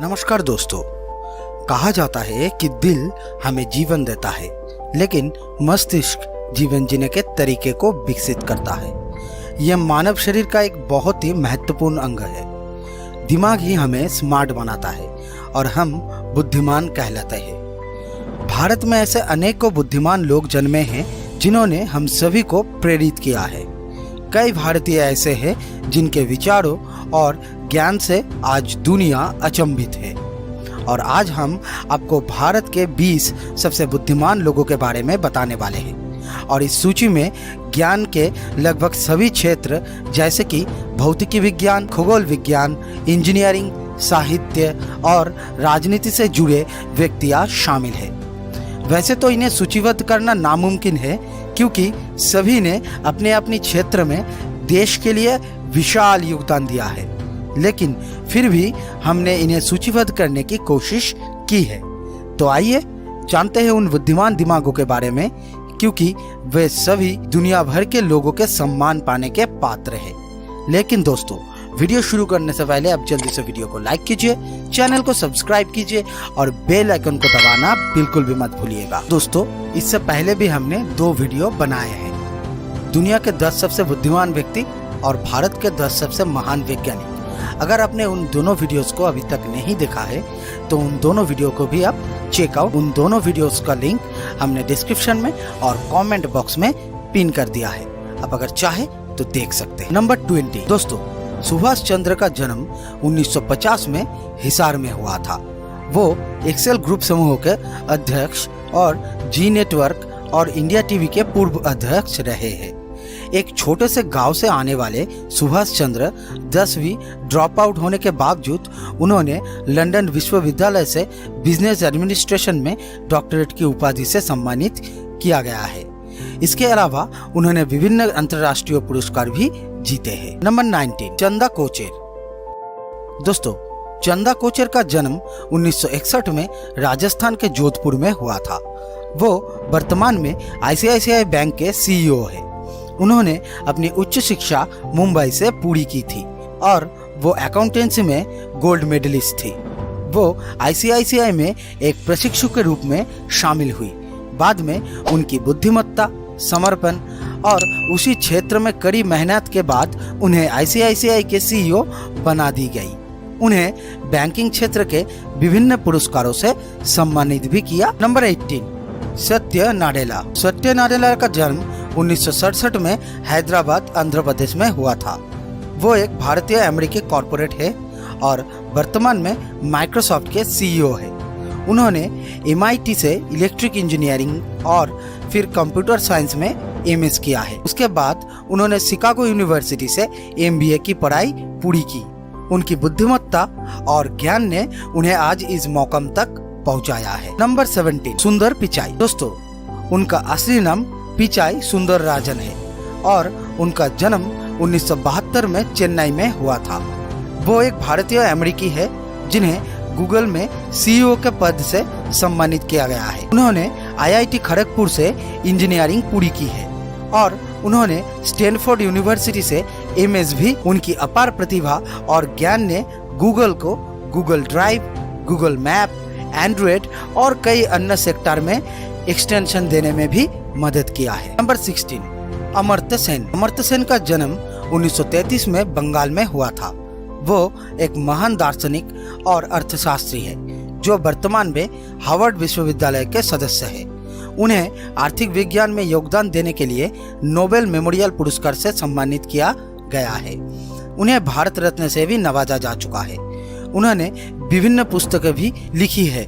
नमस्कार दोस्तों। कहा जाता है कि दिल हमें जीवन देता है, लेकिन मस्तिष्क जीवन जीने के तरीके को विकसित करता है। यह मानव शरीर का एक बहुत ही महत्वपूर्ण अंग है। दिमाग ही हमें स्मार्ट बनाता है और हम बुद्धिमान कहलाते हैं। भारत में ऐसे अनेकों बुद्धिमान लोग जन्मे हैं जिन्होंने हम सभी को प्रेरित किया है। कई भारतीय ऐसे हैं जिनके विचारों और ज्ञान से आज दुनिया अचंभित है। और आज हम आपको भारत के 20 सबसे बुद्धिमान लोगों के बारे में बताने वाले हैं। और इस सूची में ज्ञान के लगभग सभी क्षेत्र जैसे कि भौतिकी विज्ञान, खगोल विज्ञान, इंजीनियरिंग, साहित्य और राजनीति से जुड़े व्यक्तियां शामिल हैं। वैसे तो इन्हें सूचीबद्ध करना नामुमकिन है, क्योंकि सभी ने अपने अपने क्षेत्र में देश के लिए विशाल योगदान दिया है, लेकिन फिर भी हमने इन्हें सूचीबद्ध करने की कोशिश की है। तो आइए जानते हैं उन बुद्धिमान दिमागों के बारे में, क्योंकि वे सभी दुनिया भर के लोगों के सम्मान पाने के पात्र हैं। लेकिन दोस्तों, वीडियो शुरू करने से पहले आप जल्दी से वीडियो को लाइक कीजिए, चैनल को सब्सक्राइब कीजिए और बेल आइकन को दबाना बिल्कुल भी मत भूलिएगा। दोस्तों, इससे पहले भी हमने 2 वीडियो बनाए हैं, दुनिया के 10 सबसे बुद्धिमान व्यक्ति और भारत के 10 सबसे महान वैज्ञानिक। अगर आपने उन दोनों वीडियोस को अभी तक नहीं देखा है तो उन दोनों वीडियो को भी आप चेकआउट। उन दोनों वीडियोस का लिंक हमने डिस्क्रिप्शन में और कमेंट बॉक्स में पिन कर दिया है, आप अगर चाहे तो देख सकते हैं। नंबर 20 दोस्तों, सुभाष चंद्र का जन्म 1950 में हिसार में हुआ था। वो एक्सेल ग्रुप समूह के अध्यक्ष और जी नेटवर्क और इंडिया टीवी के पूर्व अध्यक्ष रहे हैं। एक छोटे से गांव से आने वाले सुभाष चंद्र 10वीं ड्रॉप आउट होने के बावजूद उन्होंने लंदन विश्वविद्यालय से बिजनेस एडमिनिस्ट्रेशन में डॉक्टरेट की उपाधि से सम्मानित किया गया है। इसके अलावा उन्होंने विभिन्न अंतर्राष्ट्रीय पुरस्कार भी जीते हैं। नंबर 19 चंदा कोचर। दोस्तों, चंदा कोचर का जन्म 1961 में राजस्थान के जोधपुर में हुआ था। वो वर्तमान में आईसीआईसीआई बैंक के सीईओ है। उन्होंने अपनी उच्च शिक्षा मुंबई से पूरी की थी और वो अकाउंटेंसी में गोल्ड मेडलिस्ट थी। वो आईसीआईसीआई में एक प्रशिक्षु के रूप में शामिल हुई। बाद में उनकी बुद्धिमत्ता, समर्पण और उसी क्षेत्र में कड़ी मेहनत के बाद उन्हें आईसीआईसीआई के सीईओ बना दी गई। उन्हें बैंकिंग क्षेत्र के विभिन्न पुरस्कारों से सम्मानित भी किया। नंबर 18 सत्य नाडेला। सत्य नाडेला का जन्म 1967 में हैदराबाद, आंध्र प्रदेश में हुआ था। वो एक भारतीय अमेरिकी कॉर्पोरेट है और वर्तमान में माइक्रोसॉफ्ट के सीईओ है। उन्होंने MIT से इलेक्ट्रिक इंजीनियरिंग और फिर कंप्यूटर साइंस में MS किया है। उसके बाद उन्होंने शिकागो यूनिवर्सिटी से MBA की पढ़ाई पूरी की। उनकी बुद्धिमत्ता और ज्ञान ने उन्हें आज इस मौकम तक पहुंचाया है। नंबर 17 सुंदर पिचाई। दोस्तों, उनका असली नाम पिचाई सुंदर राजन है और उनका जन्म 1972 में चेन्नई में हुआ था। वो एक भारतीय अमेरिकी है जिन्हें गूगल में सीईओ के पद से सम्मानित किया गया है। उन्होंने IIT खड़गपुर से इंजीनियरिंग पूरी की है और उन्होंने स्टैनफोर्ड यूनिवर्सिटी से MS भी। उनकी अपार प्रतिभा और ज्ञान ने गूगल को Google drive, Google map, Android और कई अन्य सेक्टर में एक्सटेंशन देने में भी मदद किया है। नंबर 16 अमर्त्य सेन। अमर्त्य सेन का जन्म 1933 में बंगाल में हुआ था। वो एक महान दार्शनिक और अर्थशास्त्री है जो वर्तमान में हार्वर्ड विश्वविद्यालय के सदस्य है। उन्हें आर्थिक विज्ञान में योगदान देने के लिए नोबेल मेमोरियल पुरस्कार से सम्मानित किया गया है। उन्हें भारत रत्न से भी नवाजा जा चुका है। उन्होंने विभिन्न पुस्तकें भी लिखी है,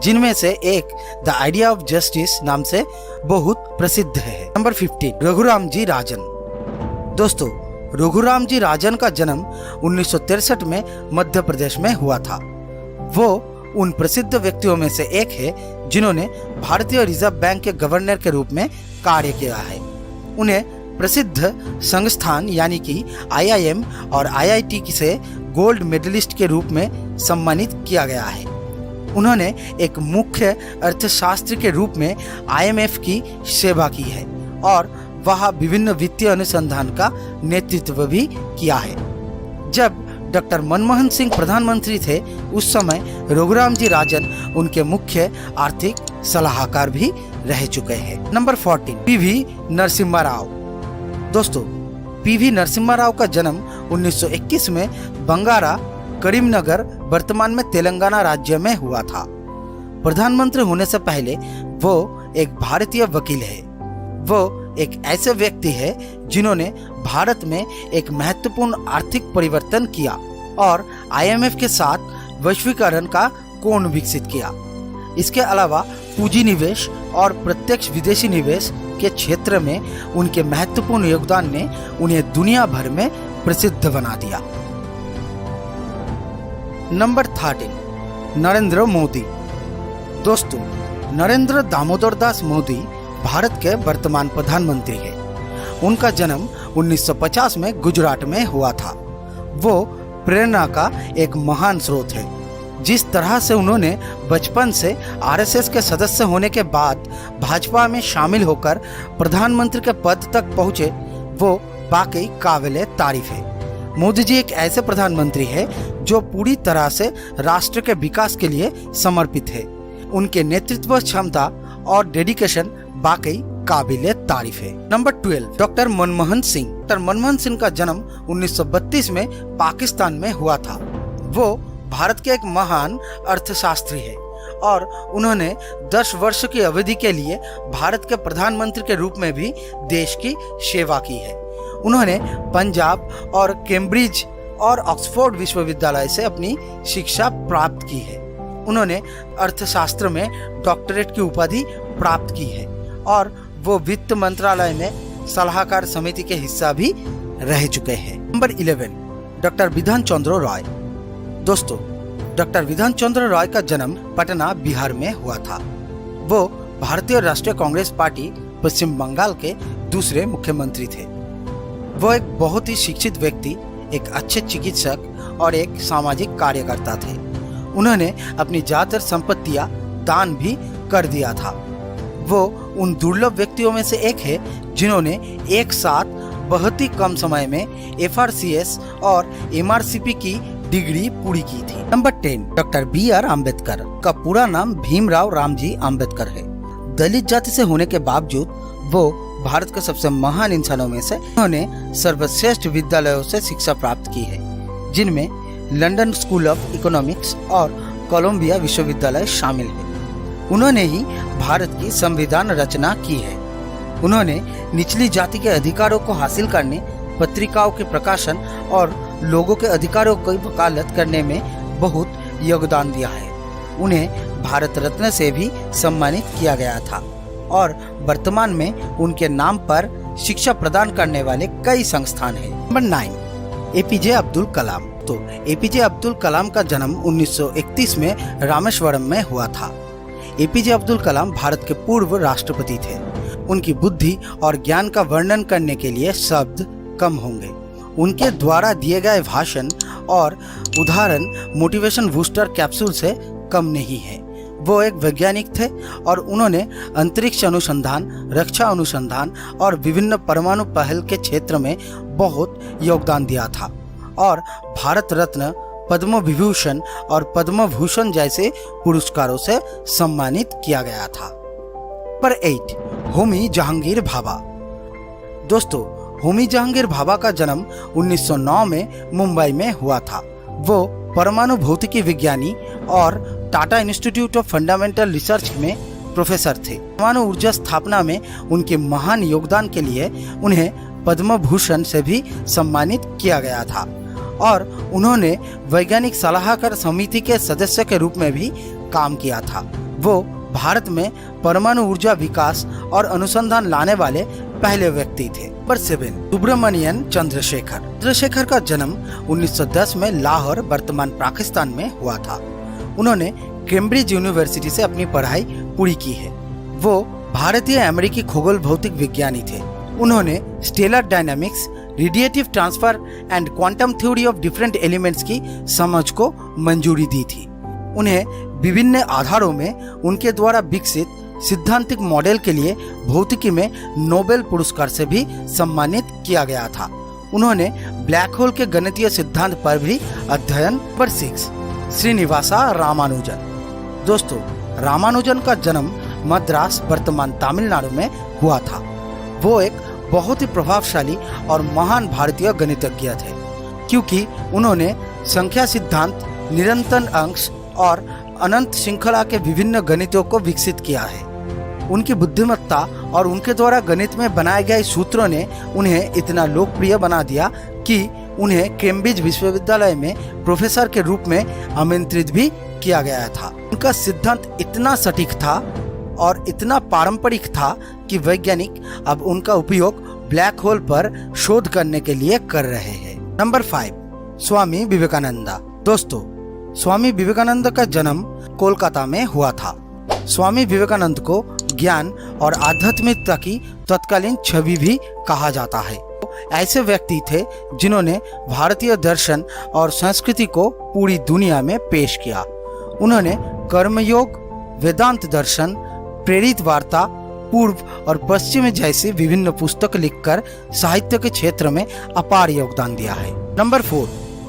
जिनमें से एक द आइडिया ऑफ जस्टिस नाम से बहुत प्रसिद्ध है। नंबर 15 रघुराम जी राजन। दोस्तों, रघुराम जी राजन का जन्म 1963 में मध्य प्रदेश में हुआ था। वो उन प्रसिद्ध व्यक्तियों में से एक है जिन्होंने भारतीय रिजर्व बैंक के गवर्नर के रूप में कार्य किया है। उन्हें प्रसिद्ध संस्थान यानी कि IIM और IIT से गोल्ड मेडलिस्ट के रूप में सम्मानित किया गया है। उन्होंने एक मुख्य अर्थशास्त्री के रूप में IMF की सेवा की है और वहाँ विभिन्न वित्तीय अनुसंधान का नेतृत्व भी किया है। जब डॉक्टर मनमोहन सिंह प्रधानमंत्री थे उस समय रघुराम जी राजन उनके मुख्य आर्थिक सलाहकार भी रह चुके हैं। Number 14, PV Narasimha Rao. दोस्तों, पीवी नरसिम्हा राव का जन्म 1921 में बंगारा, करीमनगर, वर्तमान में तेलंगाना राज्य में हुआ था। प्रधानमंत्री होने से पहले वो एक भारतीय वकील है। वो एक ऐसे व्यक्ति है जिन्होंने भारत में एक महत्वपूर्ण आर्थिक परिवर्तन किया और IMF के साथ वैश्वीकरण का कोण विकसित किया। इसके अलावा पूंजी निवेश और प्रत्यक्ष विदेशी निवेश के क्षेत्र में उनके महत्वपूर्ण योगदान ने उन्हें दुनिया भर में प्रसिद्ध बना दिया। नंबर 13, नरेंद्र मोदी। दोस्तों, नरेंद्र दामोदर दास मोदी भारत के वर्तमान प्रधानमंत्री हैं। उनका जन्म 1950 में गुजरात में हुआ था। वो प्रेरणा का एक महान स्रोत है। जिस तरह से उन्होंने बचपन से RSS के सदस्य होने के बाद भाजपा में शामिल होकर प्रधानमंत्री के पद तक पहुंचे, वो वाकई काबिले तारीफ है। मोदी जी एक ऐसे प्रधानमंत्री है जो पूरी तरह से राष्ट्र के विकास के लिए समर्पित है। उनके नेतृत्व क्षमता और डेडिकेशन वाकई काबिले तारीफ है। Number 12, doctor Manmohan Singh. Doctor Manmohan Singh का जन्म 1932 में पाकिस्तान में हुआ था। वो भारत के एक महान अर्थशास्त्री है और उन्होंने 10 वर्ष की अवधि के लिए भारत के प्रधानमंत्री के रूप में भी देश की सेवा की है। उन्होंने पंजाब और कैम्ब्रिज और ऑक्सफोर्ड विश्वविद्यालय से अपनी शिक्षा प्राप्त की है। उन्होंने अर्थशास्त्र में डॉक्टरेट की उपाधि प्राप्त की है और वो वित्त मंत्रालय में सलाहकार समिति के हिस्सा भी रह चुके हैं। Number 11, doctor Bidhan Chandra Roy. दोस्तों, डॉक्टर विधान चंद्र रॉय का जन्म पटना, बिहार में हुआ था। वो भारतीय राष्ट्रीय कांग्रेस पार्टी पश्चिम बंगाल के दूसरे मुख्यमंत्री थे। वो एक बहुत ही शिक्षित व्यक्ति, एक अच्छे चिकित्सक और एक सामाजिक कार्यकर्ता थे। उन्होंने अपनी ज्यादातर संपत्तियां दान भी कर दिया था। वो उन दुर्लभ व्यक्तियों में से एक है जिन्होंने एक साथ बहुत ही कम समय में FRCS और MRCP की डिग्री पूरी की थी। नंबर 10, डॉक्टर BR अम्बेडकर का पूरा नाम भीमराव रामजी अम्बेडकर है। दलित जाति से होने के बावजूद वो भारत के सबसे महान इंसानों में से। उन्होंने सर्वश्रेष्ठ विद्यालयों से शिक्षा प्राप्त की है, जिनमें लंदन स्कूल ऑफ इकोनॉमिक्स और कोलंबिया विश्वविद्यालय शामिल है। उन्होंने ही भारत की संविधान रचना की है। उन्होंने निचली जाति के अधिकारों को हासिल करने, पत्रिकाओं के प्रकाशन और लोगों के अधिकारों की वकालत करने में बहुत योगदान दिया है। उन्हें भारत रत्न से भी सम्मानित किया गया था और वर्तमान में उनके नाम पर शिक्षा प्रदान करने वाले कई संस्थान हैं। Number 9, APJ Abdul Kalam. तो APJ अब्दुल कलाम का जन्म 1931 में रामेश्वरम में हुआ था। APJ अब्दुल कलाम भारत के पूर्व राष्ट्रपति थे। उनकी बुद्धि और ज्ञान का वर्णन करने के लिए शब्द कम होंगे। उनके द्वारा दिए गए भाषण और उदाहरण मोटिवेशन बूस्टर कैप्सूल से कम नहीं है। वो एक वैज्ञानिक थे और उन्होंने अंतरिक्ष अनुसंधान, रक्षा अनुसंधान और विभिन्न परमाणु पहल के क्षेत्र में बहुत योगदान दिया था और भारत रत्न, पद्म विभूषण और पद्म भूषण जैसे पुरस्कारों से सम्मानित किया गया था। नंबर 8, होमी जहांगीर भाभा। दोस्तों, होमी जहांगीर भाभा का जन्म 1909 में मुंबई में हुआ था। वो परमाणु भौतिकी विज्ञानी और Tata institute of fundamental research में प्रोफेसर थे। परमाणु ऊर्जा स्थापना में उनके महान योगदान के लिए उन्हें पद्म भूषण से भी सम्मानित किया गया था और उन्होंने वैज्ञानिक सलाहकार समिति के सदस्य के रूप में भी काम किया था। वो भारत में परमाणु ऊर्जा विकास और अनुसंधान लाने वाले पहले व्यक्ति थे। नंबर 7, सुब्रमण्यन चंद्रशेखर। चंद्रशेखर का जन्म 1910 में लाहौर, वर्तमान पाकिस्तान में हुआ था। उन्होंने कैम्ब्रिज यूनिवर्सिटी से अपनी पढ़ाई पूरी की है। वो भारतीय अमेरिकी खगोल भौतिक विज्ञानी थे। उन्होंने stellar dynamics, radiative transfer and quantum theory of different elements की समझ को मंजूरी दी थी। उन्हें विभिन्न आधारों में उनके द्वारा विकसित सिद्धांतिक मॉडल के लिए भौतिकी में नोबेल पुरस्कार से भी सम्मानित किया गया था। उन्होंने ब्लैक होल के गणितीय सिद्धांत पर भी अध्ययन। नंबर 6, श्रीनिवासा रामानुजन। दोस्तों, रामानुजन का जन्म मद्रास वर्तमान तमिलनाडु में हुआ था। वो एक बहुत ही प्रभावशाली और महान भारतीय गणितज्ञ थे, क्योंकि उन्होंने संख्या सिद्धांत, निरंतर अंश और अनंत श्रृंखला के विभिन्न गणितों को विकसित किया है। उनकी बुद्धिमत्ता और उनके द्वारा गणित में बनाए गए सूत्रों ने उन्हें इतना लोकप्रिय बना दिया कि उन्हें कैम्ब्रिज विश्वविद्यालय में प्रोफेसर के रूप में आमंत्रित भी किया गया था। उनका सिद्धांत इतना सटीक था और इतना पारंपरिक था कि वैज्ञानिक अब उनका उपयोग ब्लैक होल पर शोध करने के लिए कर रहे हैं। नंबर 5, स्वामी विवेकानंदा। दोस्तों, स्वामी विवेकानंद का जन्म कोलकाता में हुआ था। स्वामी विवेकानंद को ज्ञान और आध्यात्मिकता की तत्कालीन छवि भी कहा जाता है। ऐसे व्यक्ति थे जिन्होंने भारतीय दर्शन और संस्कृति को पूरी दुनिया में पेश किया। उन्होंने कर्मयोग, वेदांत दर्शन, प्रेरित वार्ता, पूर्व और पश्चिम जैसी विभिन्न पुस्तक लिखकर साहित्य के क्षेत्र में अपार योगदान दिया है। नंबर 4,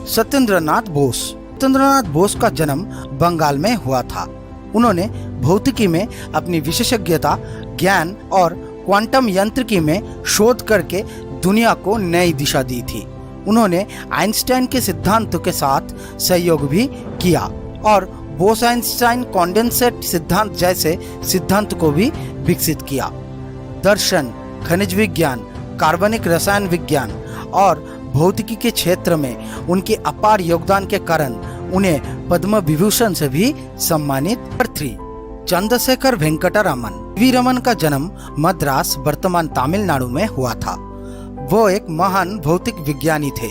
सत्येंद्रनाथ बोस। सत्येंद्रनाथ बोस का जन्म बंगाल में हुआ था। उन्होंने भौतिकी में अपनी विशेषज्ञता, ज्ञान और क्वांटम यांत्रिकी में शोध करके दुनिया को नई दिशा दी थी। उन्होंने आइंस्टाइन के सिद्धांतों के साथ सहयोग भी किया और बोस-आइंस्टाइन कॉन्डेंसेट सिद्धांत जैसे सिद्धांत को भी विकसित किया। दर्शन, खनिज विज्ञान, कार्बनिक रसायन विज्ञान और भौतिकी के क्षेत्र में उनके अपार योगदान के कारण उन्हें पद्म विभूषण से भी सम्मानित। नंबर 3, चंद्रशेखर वेंकट रमन। वी रमन का जन्म मद्रास वर्तमान तमिलनाडु में हुआ था। वो एक महान भौतिक विज्ञानी थे,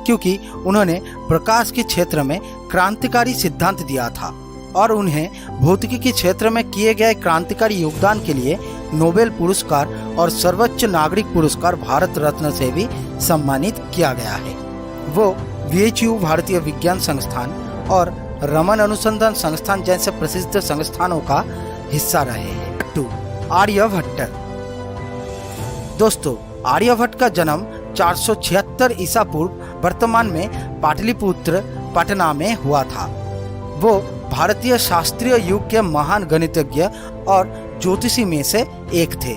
क्योंकि उन्होंने प्रकाश के क्षेत्र में क्रांतिकारी सिद्धांत दिया था और उन्हें भौतिकी के क्षेत्र में किए गए क्रांतिकारी योगदान के लिए नोबेल पुरस्कार और सर्वोच्च नागरिक पुरस्कार भारत रत्न से भी सम्मानित किया गया है। वो VHU भारतीय विज्ञान संस्थान और रमन अनुसंधान संस्थान जैसे प्रसिद्ध संस्थानों का हिस्सा रहे हैं। 2, आर्यभट्ट। दोस्तों, आर्यभट्ट का जन्म 476 ईसा पूर्व वर्तमान में पाटलिपुत्र पटना में हुआ था। वो भारतीय शास्त्रीय युग के महान गणितज्ञ और ज्योतिषी में से एक थे।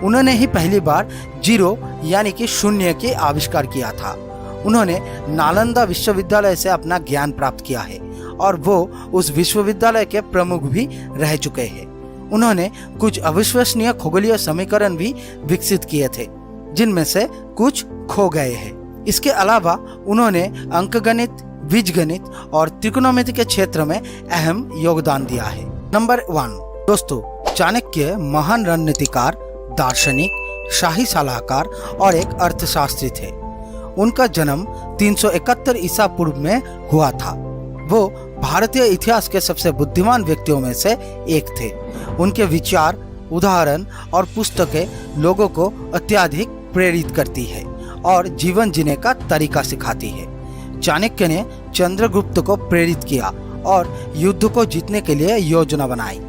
उन्होंने ही पहली बार जीरो यानी कि शून्य के आविष्कार किया था। उन्होंने नालंदा विश्वविद्यालय से अपना ज्ञान प्राप्त किया है और वो उस विश्वविद्यालय के प्रमुख भी रह चुके हैं। उन्होंने कुछ अविश्वसनीय खगोलीय समीकरण भी विकसित किए थे, जिनमें से कुछ खो गए हैं। इसके अलावा उन्होंने अंकगणित, बीजगणित और त्रिकोणमिति के क्षेत्र में अहम योगदान दिया है। नंबर 1, दोस्तों, चाणक्य महान रणनीतिकार, दार्शनिक, शाही सलाहकार और एक अर्थशास्त्री थे। उनका जन्म 371 ईसा पूर्व में हुआ था। वो भारतीय इतिहास के सबसे बुद्धिमान व्यक्तियों में से एक थे। उनके विचार, उदाहरण और पुस्तकें लोगों को अत्यधिक प्रेरित करती है और जीवन जीने का तरीका सिखाती है। चाणक्य ने चंद्रगुप्त को प्रेरित किया और युद्ध को जीतने के लिए योजना बनाई।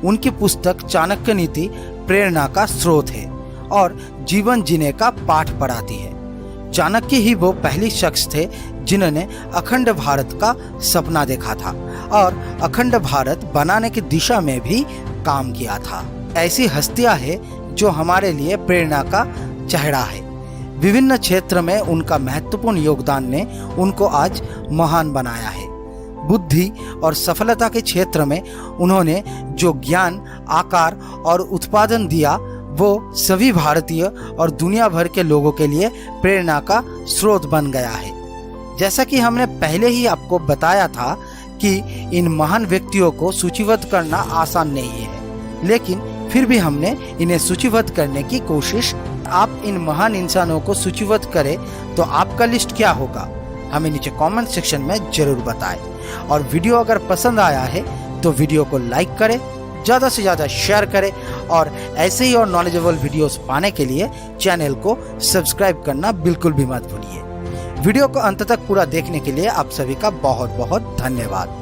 उनकी पुस्तक चाणक्य नीति प्रेरणा का स्रोत है और जीवन जीने का पाठ पढ़ाती है। चाणक्य ही वो पहली शख्स थे जिन्होंने अखंड भारत का सपना देखा था और अखंड भारत बनाने की दिशा में भी काम किया था। ऐसी हस्तियां हैं जो हमारे लिए प्रेरणा का चेहरा है। विभिन्न क्षेत्र में उनका महत्वपूर्ण योगदान ने उनको आज महान बनाया है। बुद्धि और सफलता के क्षेत्र में उन्होंने जो ज्ञान, आकार और उत्पादन दिया, वो सभी भारतीय और दुनिया भर के लोगों के लिए प्रेरणा का स्रोत बन गया है। जैसा कि हमने पहले ही आपको बताया था कि इन महान व्यक्तियों को सूचीबद्ध करना आसान नहीं है, लेकिन फिर भी हमने इन्हें सूचीबद्ध करने की कोशिश। आप इन महान इंसानों को सूचीबद्ध करें तो आपका लिस्ट क्या होगा, हमें नीचे कमेंट सेक्शन में जरूर बताएं। और वीडियो अगर पसंद आया है तो वीडियो को लाइक करें, ज़्यादा से ज़्यादा शेयर करें और ऐसे ही और नॉलेजेबल वीडियोस पाने के लिए चैनल को सब्सक्राइब करना बिल्कुल भी मत भूलिए। वीडियो को अंत तक पूरा देखने के लिए आप सभी का बहुत बहुत धन्यवाद।